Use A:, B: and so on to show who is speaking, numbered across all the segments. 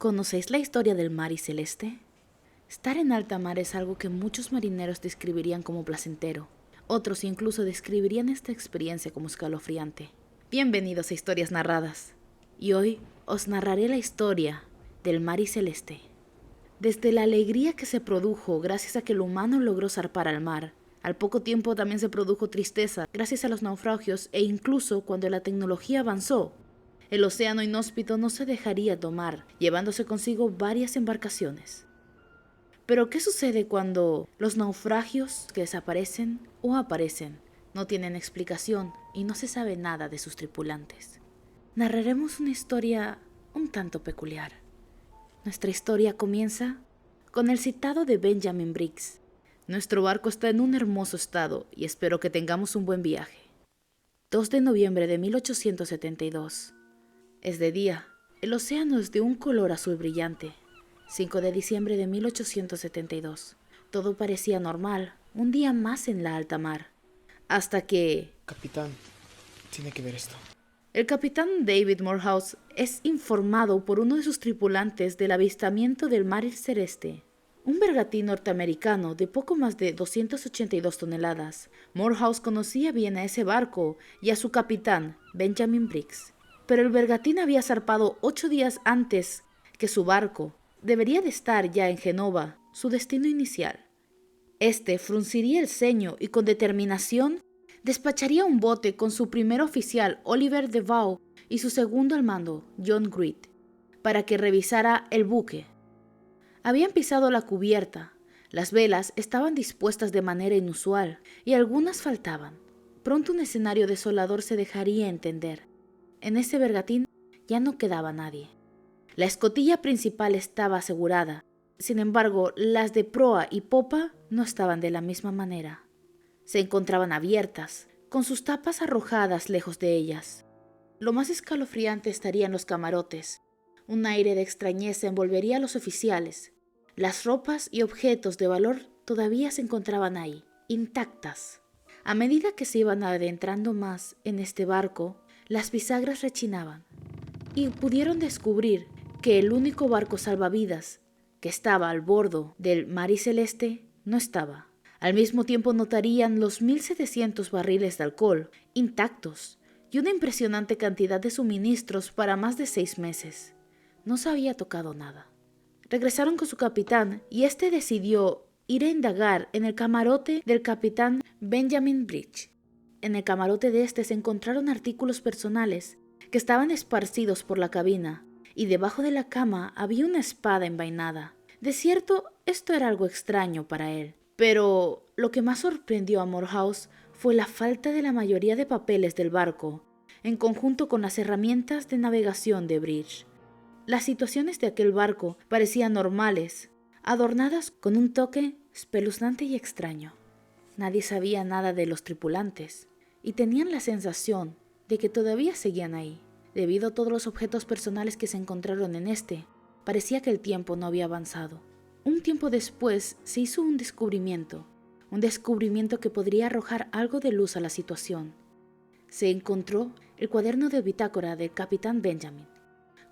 A: ¿Conocéis la historia del mar y celeste? Estar en alta mar es algo que muchos marineros describirían como placentero. Otros incluso describirían esta experiencia como escalofriante. Bienvenidos a Historias Narradas. Y hoy os narraré la historia del mar y celeste. Desde la alegría que se produjo gracias a que el humano logró zarpar al mar, al poco tiempo también se produjo tristeza gracias a los naufragios e incluso cuando la tecnología avanzó, el océano inhóspito no se dejaría tomar, llevándose consigo varias embarcaciones. Pero ¿qué sucede cuando los naufragios que desaparecen o aparecen no tienen explicación y no se sabe nada de sus tripulantes? Narraremos una historia un tanto peculiar. Nuestra historia comienza con el citado de Benjamin Briggs. Nuestro barco está en un hermoso estado y espero que tengamos un buen viaje. 2 de noviembre de 1872. Es de día. El océano es de un color azul brillante. 5 de diciembre de 1872. Todo parecía normal, un día más en la alta mar. Hasta que...
B: Capitán, tiene que ver esto.
A: El capitán David Morehouse es informado por uno de sus tripulantes del avistamiento del mar celeste. Un bergantín norteamericano de poco más de 282 toneladas. Morehouse conocía bien a ese barco y a su capitán, Benjamin Briggs. Pero el bergantín había zarpado 8 días antes que su barco. Debería de estar ya en Genova, su destino inicial. Este frunciría el ceño y con determinación despacharía un bote con su primer oficial, Oliver DeVoe, y su segundo al mando, John Greed, para que revisara el buque. Habían pisado la cubierta, las velas estaban dispuestas de manera inusual y algunas faltaban. Pronto un escenario desolador se dejaría entender. En ese bergantín ya no quedaba nadie. La escotilla principal estaba asegurada, sin embargo, las de proa y popa no estaban de la misma manera. Se encontraban abiertas, con sus tapas arrojadas lejos de ellas. Lo más escalofriante estaría en los camarotes. Un aire de extrañeza envolvería a los oficiales. Las ropas y objetos de valor todavía se encontraban ahí, intactas. A medida que se iban adentrando más en este barco, las bisagras rechinaban y pudieron descubrir que el único barco salvavidas que estaba al bordo del mar y celeste no estaba. Al mismo tiempo notarían los 1.700 barriles de alcohol intactos y una impresionante cantidad de suministros para más de 6 meses. No se había tocado nada. Regresaron con su capitán y este decidió ir a indagar en el camarote del capitán Benjamin Briggs. En el camarote de este se encontraron artículos personales que estaban esparcidos por la cabina y debajo de la cama había una espada envainada. De cierto, esto era algo extraño para él. Pero lo que más sorprendió a Morehouse fue la falta de la mayoría de papeles del barco, en conjunto con las herramientas de navegación de Briggs. Las situaciones de aquel barco parecían normales, adornadas con un toque espeluznante y extraño. Nadie sabía nada de los tripulantes, y tenían la sensación de que todavía seguían ahí. Debido a todos los objetos personales que se encontraron en este, parecía que el tiempo no había avanzado. Un tiempo después se hizo un descubrimiento que podría arrojar algo de luz a la situación. Se encontró el cuaderno de bitácora del capitán Benjamin,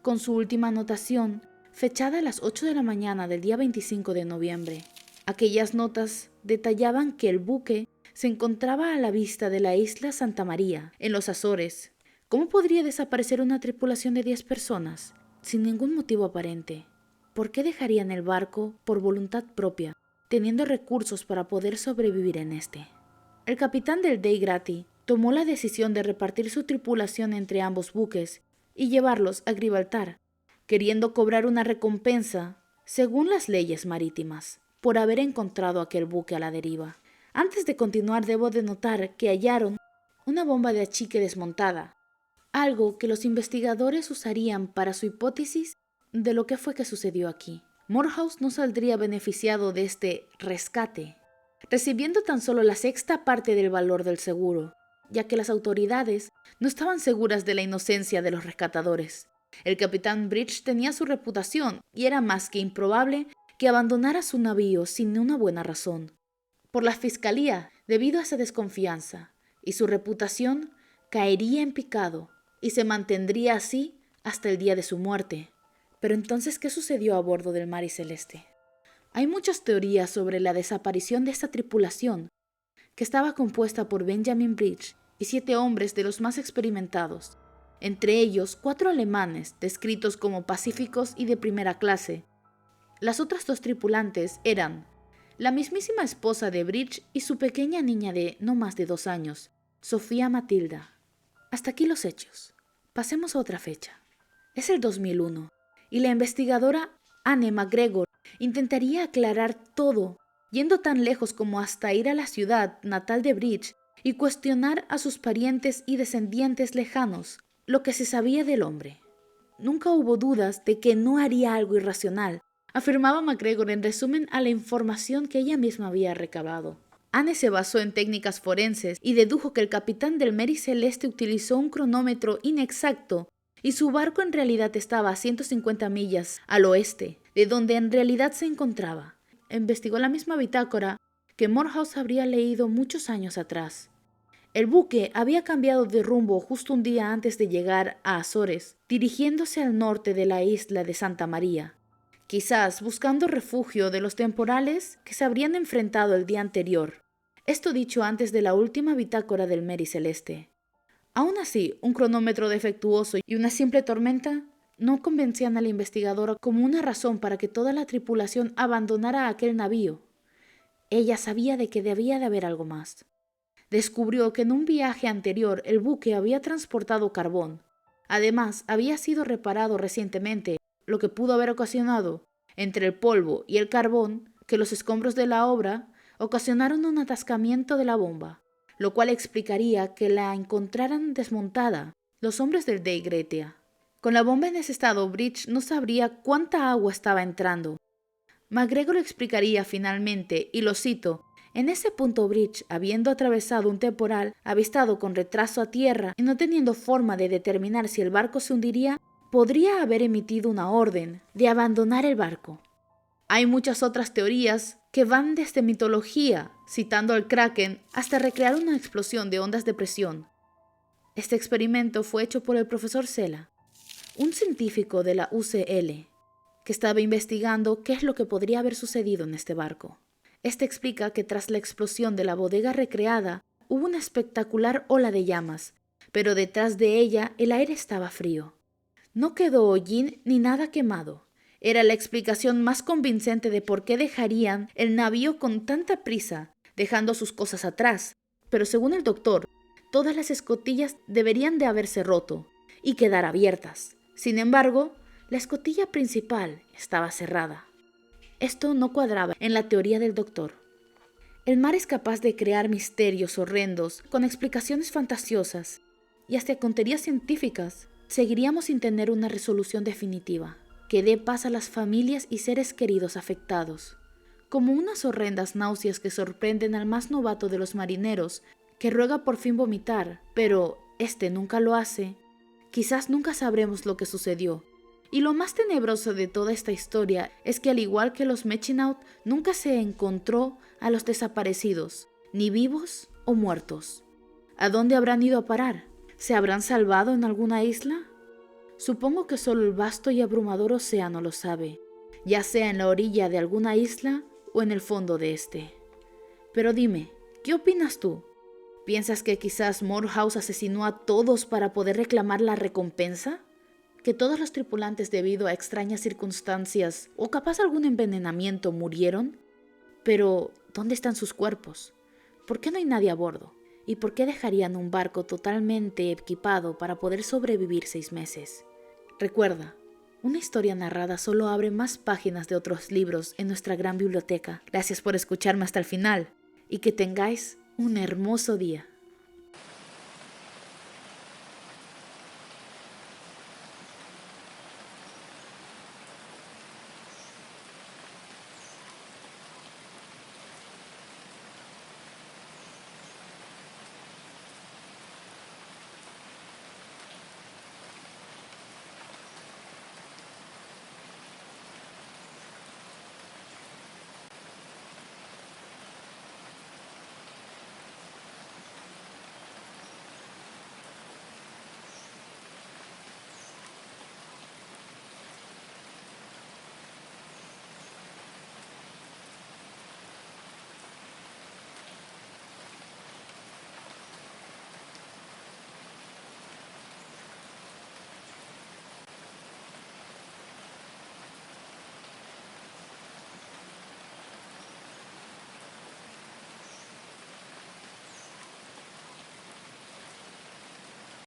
A: con su última anotación, fechada a las 8 de la mañana del día 25 de noviembre. Aquellas notas detallaban que el buque se encontraba a la vista de la isla Santa María, en los Azores. ¿Cómo podría desaparecer una tripulación de 10 personas, sin ningún motivo aparente? ¿Por qué dejarían el barco por voluntad propia, teniendo recursos para poder sobrevivir en este? El capitán del Dei Gratia tomó la decisión de repartir su tripulación entre ambos buques y llevarlos a Gibraltar, queriendo cobrar una recompensa, según las leyes marítimas, por haber encontrado aquel buque a la deriva. Antes de continuar, debo de notar que hallaron una bomba de achique desmontada, algo que los investigadores usarían para su hipótesis de lo que fue que sucedió aquí. Morehouse no saldría beneficiado de este rescate, recibiendo tan solo la sexta parte del valor del seguro, ya que las autoridades no estaban seguras de la inocencia de los rescatadores. El capitán Briggs tenía su reputación y era más que improbable que abandonara su navío sin una buena razón. Por la fiscalía, debido a esa desconfianza, y su reputación caería en picado y se mantendría así hasta el día de su muerte. Pero entonces, ¿qué sucedió a bordo del Mary Celeste? Hay muchas teorías sobre la desaparición de esta tripulación, que estaba compuesta por Benjamin Bridge y 7 hombres de los más experimentados, entre ellos 4 alemanes descritos como pacíficos y de primera clase. Las otras 2 tripulantes eran la mismísima esposa de Bridge y su pequeña niña de no más de 2 años, Sofía Matilda. Hasta aquí los hechos. Pasemos a otra fecha. Es el 2001 y la investigadora Anne McGregor intentaría aclarar todo, yendo tan lejos como hasta ir a la ciudad natal de Bridge y cuestionar a sus parientes y descendientes lejanos lo que se sabía del hombre. Nunca hubo dudas de que no haría algo irracional, afirmaba McGregor en resumen a la información que ella misma había recabado. Anne se basó en técnicas forenses y dedujo que el capitán del Mary Celeste utilizó un cronómetro inexacto y su barco en realidad estaba a 150 millas al oeste, de donde en realidad se encontraba. Investigó la misma bitácora que Morehouse habría leído muchos años atrás. El buque había cambiado de rumbo justo un día antes de llegar a Azores, dirigiéndose al norte de la isla de Santa María, quizás buscando refugio de los temporales que se habrían enfrentado el día anterior. Esto dicho antes de la última bitácora del Mary Celeste. Aún así, un cronómetro defectuoso y una simple tormenta no convencían a la investigadora como una razón para que toda la tripulación abandonara aquel navío. Ella sabía de que debía de haber algo más. Descubrió que en un viaje anterior el buque había transportado carbón. Además, había sido reparado recientemente, lo que pudo haber ocasionado, entre el polvo y el carbón, que los escombros de la obra ocasionaron un atascamiento de la bomba, lo cual explicaría que la encontraran desmontada los hombres del Dei Gratia. Con la bomba en ese estado, Bridge no sabría cuánta agua estaba entrando. McGregor explicaría finalmente, y lo cito, en ese punto Bridge, habiendo atravesado un temporal, avistado con retraso a tierra y no teniendo forma de determinar si el barco se hundiría, podría haber emitido una orden de abandonar el barco. Hay muchas otras teorías que van desde mitología, citando al Kraken, hasta recrear una explosión de ondas de presión. Este experimento fue hecho por el profesor Sela, un científico de la UCL, que estaba investigando qué es lo que podría haber sucedido en este barco. Este explica que tras la explosión de la bodega recreada hubo una espectacular ola de llamas, pero detrás de ella el aire estaba frío. No quedó hollín ni nada quemado. Era la explicación más convincente de por qué dejarían el navío con tanta prisa, dejando sus cosas atrás. Pero según el doctor, todas las escotillas deberían de haberse roto y quedar abiertas. Sin embargo, la escotilla principal estaba cerrada. Esto no cuadraba en la teoría del doctor. El mar es capaz de crear misterios horrendos con explicaciones fantasiosas y hasta con teorías científicas. Seguiríamos sin tener una resolución definitiva que dé paz a las familias y seres queridos afectados, como unas horrendas náuseas que sorprenden al más novato de los marineros, que ruega por fin vomitar, pero este nunca lo hace. Quizás nunca sabremos lo que sucedió. Y lo más tenebroso de toda esta historia es que al igual que los Mechinaut, nunca se encontró a los desaparecidos, ni vivos o muertos. ¿A dónde habrán ido a parar? ¿Se habrán salvado en alguna isla? Supongo que solo el vasto y abrumador océano lo sabe, ya sea en la orilla de alguna isla o en el fondo de este. Pero dime, ¿qué opinas tú? ¿Piensas que quizás Morehouse asesinó a todos para poder reclamar la recompensa? ¿Que todos los tripulantes debido a extrañas circunstancias o capaz algún envenenamiento murieron? Pero, ¿dónde están sus cuerpos? ¿Por qué no hay nadie a bordo? ¿Y por qué dejarían un barco totalmente equipado para poder sobrevivir 6 meses? Recuerda, una historia narrada solo abre más páginas de otros libros en nuestra gran biblioteca. Gracias por escucharme hasta el final y que tengáis un hermoso día.